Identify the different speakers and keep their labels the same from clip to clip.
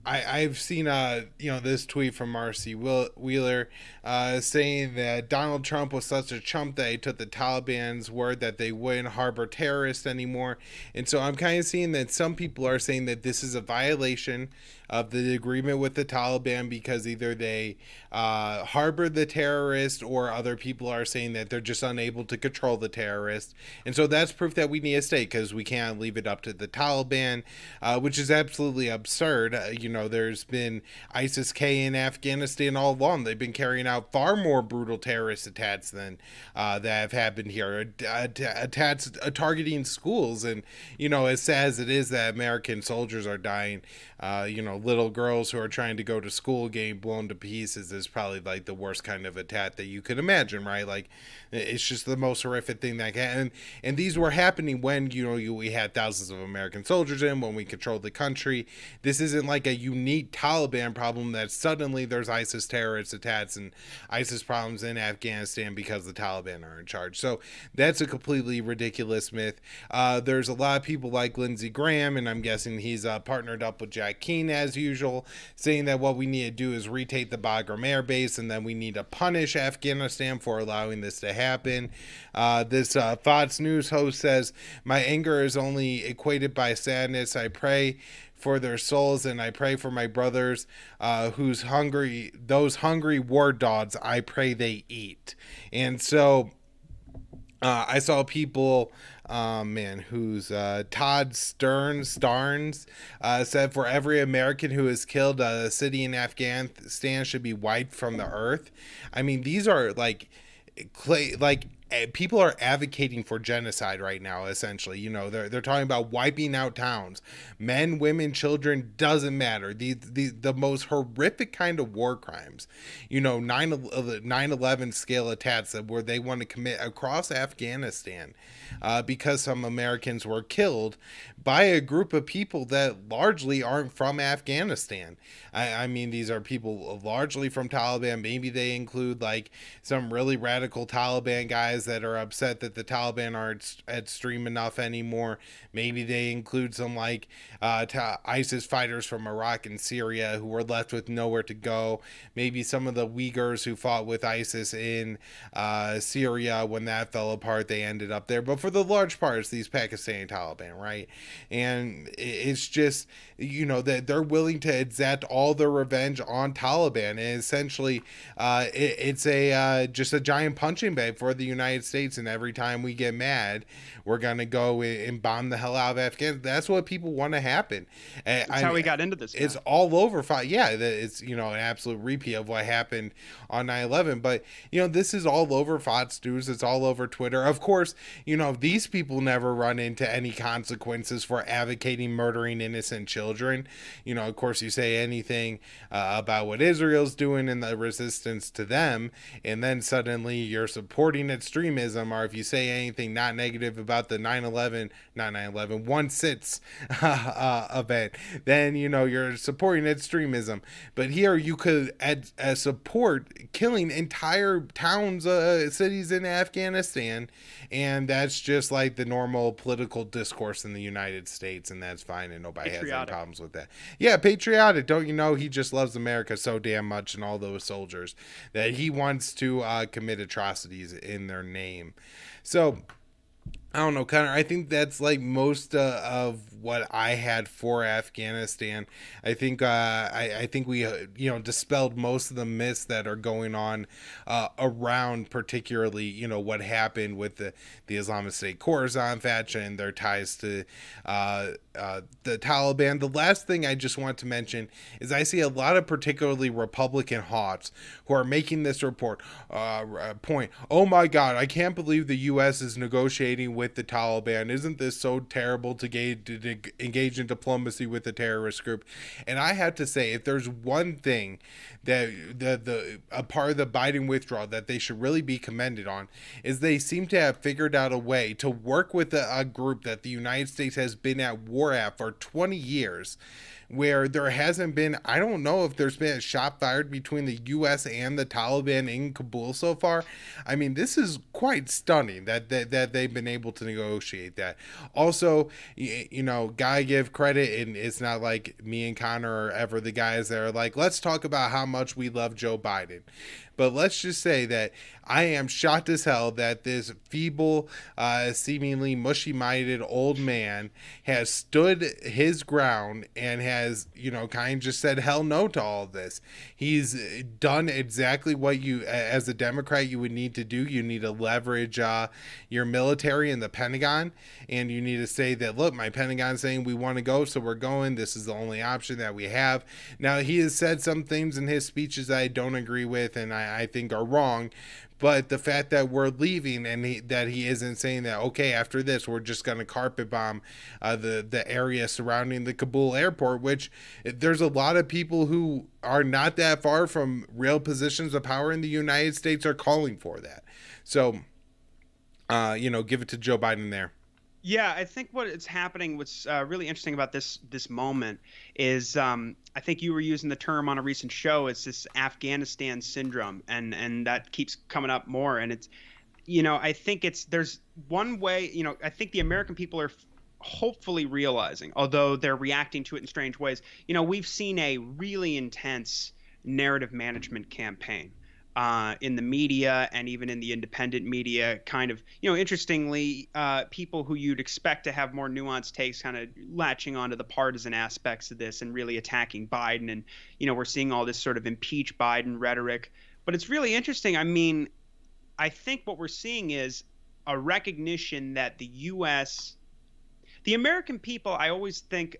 Speaker 1: I've seen this tweet from Marcy Wheeler saying that Donald Trump was such a chump that he took the Taliban's word that they wouldn't harbor terrorists anymore. And so I'm kind of seeing that some people are saying that this is a violation of the agreement with the Taliban because either they harbor the terrorist, or other people are saying that they're just unable to control the terrorist. And so that's proof that we need a state because we can't leave it up to the Taliban, which is absolutely absurd. There's been ISIS-K in Afghanistan all along. They've been carrying out far more brutal terrorist attacks than that have happened here. Attacks targeting schools, and as sad as it is that American soldiers are dying, little girls who are trying to go to school getting blown to pieces is probably like the worst kind of attack that you could imagine, right? Like, it's just the most horrific thing that can. And these were happening when we had thousands of American soldiers in, when we controlled the country. This isn't like a unique Taliban problem that suddenly there's ISIS terrorist attacks and ISIS problems in Afghanistan because the Taliban are in charge. So that's a completely ridiculous myth. There's a lot of people like Lindsey Graham, and I'm guessing he's partnered up with Jack Keane as usual, saying that what we need to do is retake the Bagram Air Base, and then we need to punish Afghanistan for allowing this to happen. This Fox News host says, "My anger is only equated by sadness. I pray for their souls, and I pray for my brothers who's hungry, those hungry war dogs, I pray they eat." And so I saw people, who's Todd Starnes said, "For every American who is killed, a city in Afghanistan should be wiped from the earth." I mean, these are people are advocating for genocide right now. Essentially, they're talking about wiping out towns, men, women, children, doesn't matter. The most horrific kind of war crimes, 9/11 scale attacks where they want to commit across Afghanistan, because some Americans were killed by a group of people that largely aren't from Afghanistan. I mean, these are people largely from Taliban. Maybe they include like some really radical Taliban guys that are upset that the Taliban aren't extreme enough anymore. Maybe they include some like ISIS fighters from Iraq and Syria who were left with nowhere to go. Maybe some of the Uyghurs who fought with ISIS in Syria when that fell apart, they ended up there. But for the large part, it's these Pakistani Taliban, right? And it's just, that they're willing to exact all their revenge on Taliban. And essentially, it's just a giant punching bag for the United States. And every time we get mad, we're going to go and bomb the hell out of Afghanistan. That's what people want to happen.
Speaker 2: That's how we got into this.
Speaker 1: It's all over. Yeah, it's, an absolute repeat of what happened on 9/11. But, this is all over Fox News. It's all over Twitter. Of course, these people never run into any consequences for advocating murdering innocent children. Of course, you say anything about what Israel's doing and the resistance to them, and then suddenly you're supporting extremism. Or if you say anything not negative about the 9/11, not 9/11, 1/6 event, then you're supporting extremism. But here you could support killing entire towns, cities in Afghanistan, and that's just like the normal political discourse in the United States, and that's fine, and nobody has any problems with that. Yeah, patriotic. Don't you know he just loves America so damn much and all those soldiers that he wants to commit atrocities in their name. So I don't know, Connor. I think that's like most of what I had for Afghanistan. I think I think we dispelled most of the myths that are going on around, particularly what happened with the Islamic State Khorasan faction and their ties to the Taliban. The last thing I just want to mention is I see a lot of particularly Republican hawks who are making this point. Oh my God, I can't believe the U.S. is negotiating with the Taliban. Isn't this so terrible to engage in diplomacy with a terrorist group? And I have to say, if there's one thing that a part of the Biden withdrawal that they should really be commended on, is they seem to have figured out a way to work with a group that the United States has been at war at for 20 years where there hasn't been, I don't know if there's been a shot fired between the U.S. and the Taliban in Kabul so far. I mean, this is quite stunning that they've been able to negotiate that. Also, gotta give credit, and it's not like me and Connor are ever the guys that are like, let's talk about how much we love Joe Biden. But let's just say that I am shocked as hell that this feeble, seemingly mushy-minded old man has stood his ground and has, kind of just said hell no to all of this. He's done exactly what you, as a Democrat, you would need to do. You need to leverage your military and the Pentagon, and you need to say that, look, my Pentagon's saying we want to go, so we're going. This is the only option that we have. Now, he has said some things in his speeches that I don't agree with, and I think are wrong. But the fact that we're leaving and that he isn't saying that, okay, after this, we're just going to carpet bomb the area surrounding the Kabul airport, which there's a lot of people who are not that far from real positions of power in the United States are calling for that. So, give it to Joe Biden there.
Speaker 2: Yeah, I think what is happening, what's really interesting about this moment is I think you were using the term on a recent show. It's this Afghanistan syndrome, and that keeps coming up more. And it's, I think there's one way, I think the American people are hopefully realizing, although they're reacting to it in strange ways. We've seen a really intense narrative management campaign in the media and even in the independent media, kind of, interestingly, people who you'd expect to have more nuanced takes kind of latching onto the partisan aspects of this and really attacking Biden. And, we're seeing all this sort of impeach Biden rhetoric. But it's really interesting. I mean, I think what we're seeing is a recognition that the American people, I always think,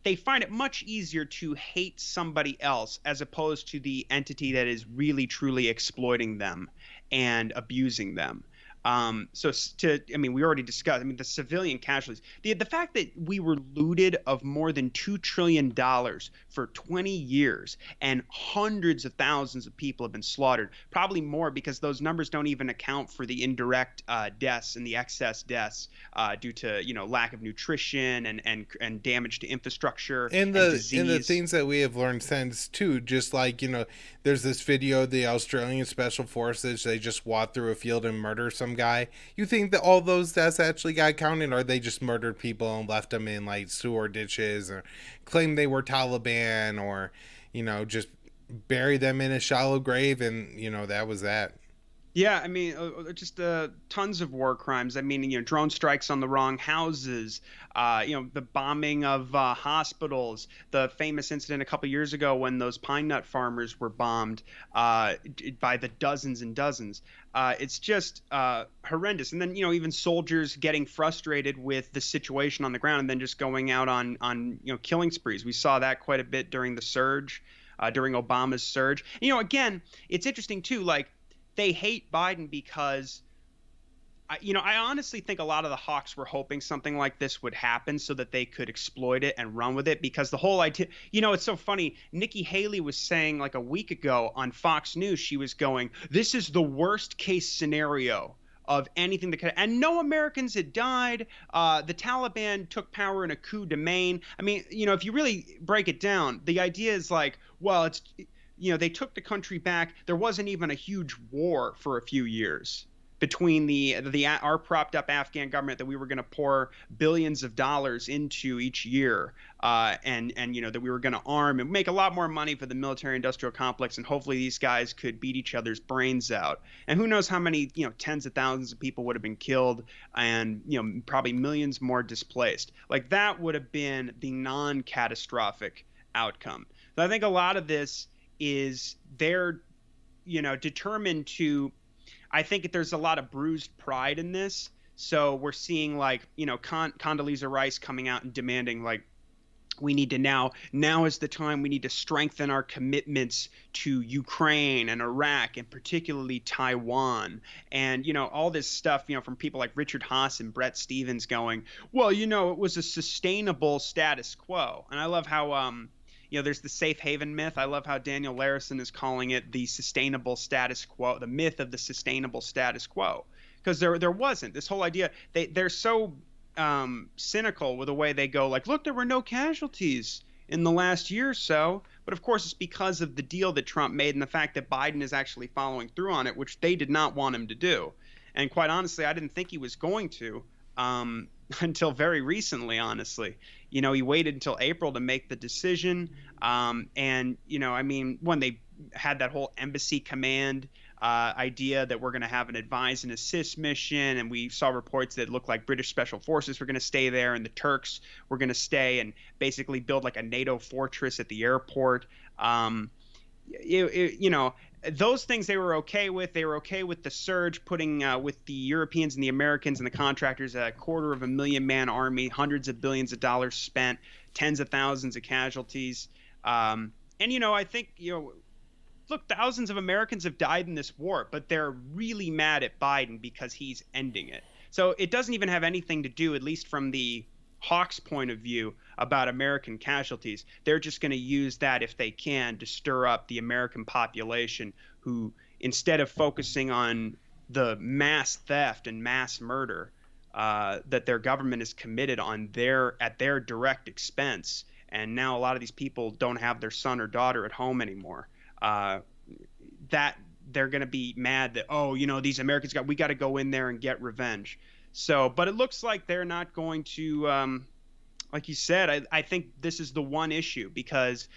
Speaker 2: they find it much easier to hate somebody else as opposed to the entity that is really truly exploiting them and abusing them. We already discussed, the civilian casualties, the fact that we were looted of more than $2 trillion for 20 years and hundreds of thousands of people have been slaughtered, probably more because those numbers don't even account for the indirect deaths and the excess deaths due to, lack of nutrition and damage to infrastructure and disease.
Speaker 1: And the things that we have learned since too, just like, there's this video of the Australian Special Forces, they just walked through a field and murder some guy. You think that all those deaths actually got counted, or they just murdered people and left them in like sewer ditches, or claimed they were Taliban, or just bury them in a shallow grave, and that was that.
Speaker 2: Yeah, just tons of war crimes. Drone strikes on the wrong houses, the bombing of hospitals, the famous incident a couple years ago when those pine nut farmers were bombed by the dozens and dozens. It's just horrendous. And then, even soldiers getting frustrated with the situation on the ground and then just going out on killing sprees. We saw that quite a bit during the surge, during Obama's surge. Again, it's interesting, too, like, they hate Biden because, I honestly think a lot of the hawks were hoping something like this would happen so that they could exploit it and run with it, because the whole idea, it's so funny. Nikki Haley was saying like a week ago on Fox News, she was going, this is the worst case scenario of anything that could, and no Americans had died. The Taliban took power in a coup de main. If you really break it down, the idea is like, well, it's, they took the country back. There wasn't even a huge war for a few years between our propped up Afghan government that we were going to pour billions of dollars into each year, and that we were going to arm and make a lot more money for the military industrial complex, and hopefully these guys could beat each other's brains out. And who knows how many tens of thousands of people would have been killed, and probably millions more displaced. Like, that would have been the non-catastrophic outcome. So I think a lot of this is they're determined to, I think there's a lot of bruised pride in this. So we're seeing like Condoleezza Rice coming out and demanding, like, we need to now is the time, we need to strengthen our commitments to Ukraine and Iraq, and particularly Taiwan, and all this stuff from people like Richard Haas and Brett Stevens going, well, it was a sustainable status quo. And I love how there's the safe haven myth. I love how Daniel Larison is calling it the sustainable status quo, the myth of the sustainable status quo, because there wasn't this whole idea. They're so cynical with the way they go, like, look, there were no casualties in the last year or so. But of course, it's because of the deal that Trump made and the fact that Biden is actually following through on it, which they did not want him to do. And quite honestly, I didn't think he was going to until very recently, honestly. He waited until April to make the decision. And, I mean, when they had that whole embassy command idea that we're going to have an advise and assist mission, and we saw reports that looked like British special forces were going to stay there, and the Turks were going to stay and basically build like a NATO fortress at the airport. Those things they were okay with. They were okay with the surge, putting with the Europeans and the Americans and the contractors a 250,000-man army, hundreds of billions of dollars spent, tens of thousands of casualties. And I think look, thousands of Americans have died in this war, but they're really mad at Biden because he's ending it. So it doesn't even have anything to do, at least from the Hawks' point of view, about American casualties. They're just going to use that if they can to stir up the American population who, instead of focusing on the mass theft and mass murder that their government is committed on at their direct expense, and now a lot of these people don't have their son or daughter at home anymore. That they're going to be mad that, these Americans we got to go in there and get revenge. So, but it looks like they're not going to, like you said, I think this is the one issue, because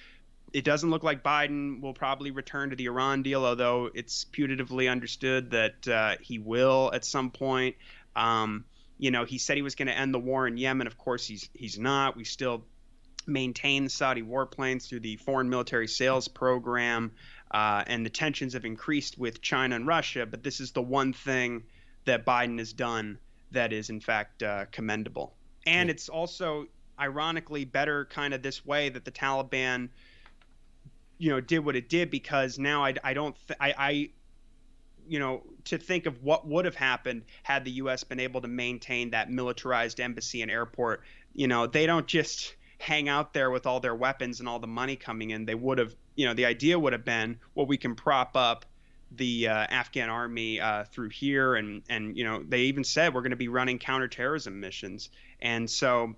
Speaker 2: it doesn't look like Biden will probably return to the Iran deal, although it's putatively understood that he will at some point. He said he was going to end the war in Yemen. Of course, he's not. We still maintain the Saudi warplanes through the foreign military sales program, and the tensions have increased with China and Russia. But this is the one thing that Biden has done that is, in fact, commendable. And it's also, ironically, better kind of this way that the Taliban, did what it did, because now to think of what would have happened had the U.S. been able to maintain that militarized embassy and airport. They don't just hang out there with all their weapons and all the money coming in. They would have, the idea would have been, well, we can prop up the Afghan army through here, and they even said we're going to be running counterterrorism missions, and so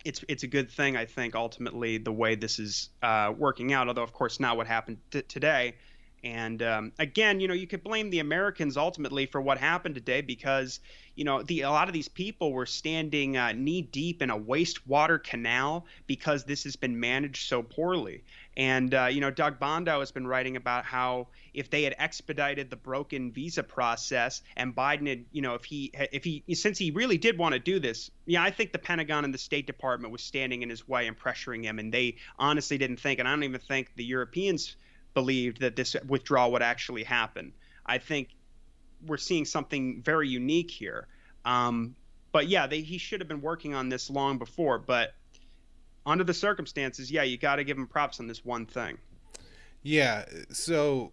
Speaker 2: it's a good thing, I think, ultimately, the way this is working out. Although, of course, not what happened today. And again, you could blame the Americans ultimately for what happened today, because a lot of these people were standing knee deep in a wastewater canal because this has been managed so poorly. And Doug Bondo has been writing about how if they had expedited the broken visa process, and Biden had, if he since he really did want to do this, I think the Pentagon and the State Department was standing in his way and pressuring him, and they honestly didn't think, and I don't even think the Europeans believed that this withdrawal would actually happen. I think we're seeing something very unique here. But yeah, he should have been working on this long before. But under the circumstances, you got to give him props on this one thing.
Speaker 1: Yeah, so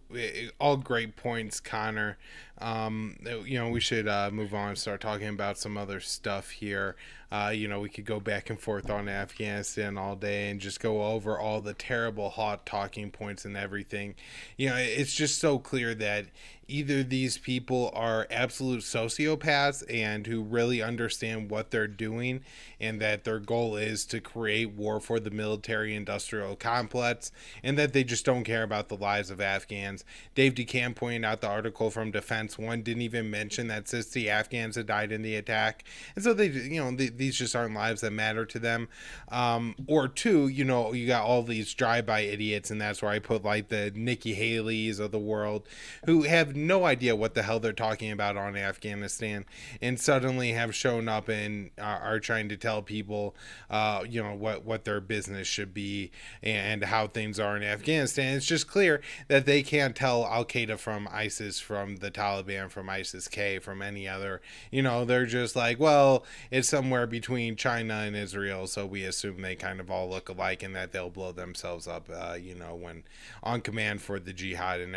Speaker 1: all great points, Connor. We should move on and start talking about some other stuff here. We could go back and forth on Afghanistan all day and just go over all the terrible hot talking points and everything. It's just so clear that either these people are absolute sociopaths and who really understand what they're doing, and that their goal is to create war for the military industrial complex, and that they just don't care about the lives of Afghans. Dave DeCamp pointed out the article from Defense One didn't even mention that 60 Afghans had died in the attack, and so these just aren't lives that matter to them. Or two, you got all these drive-by idiots, and that's where I put like the Nikki Haley's of the world, who have no idea what the hell they're talking about on Afghanistan, and suddenly have shown up and are trying to tell people, what their business should be and how things are in Afghanistan. It's just clear that they can't tell Al Qaeda from ISIS, from the Taliban, from ISIS-K, from any other. They're just like, well, it's somewhere between China and Israel, so we assume they kind of all look alike, and that they'll blow themselves up, when on command for the jihad and everything.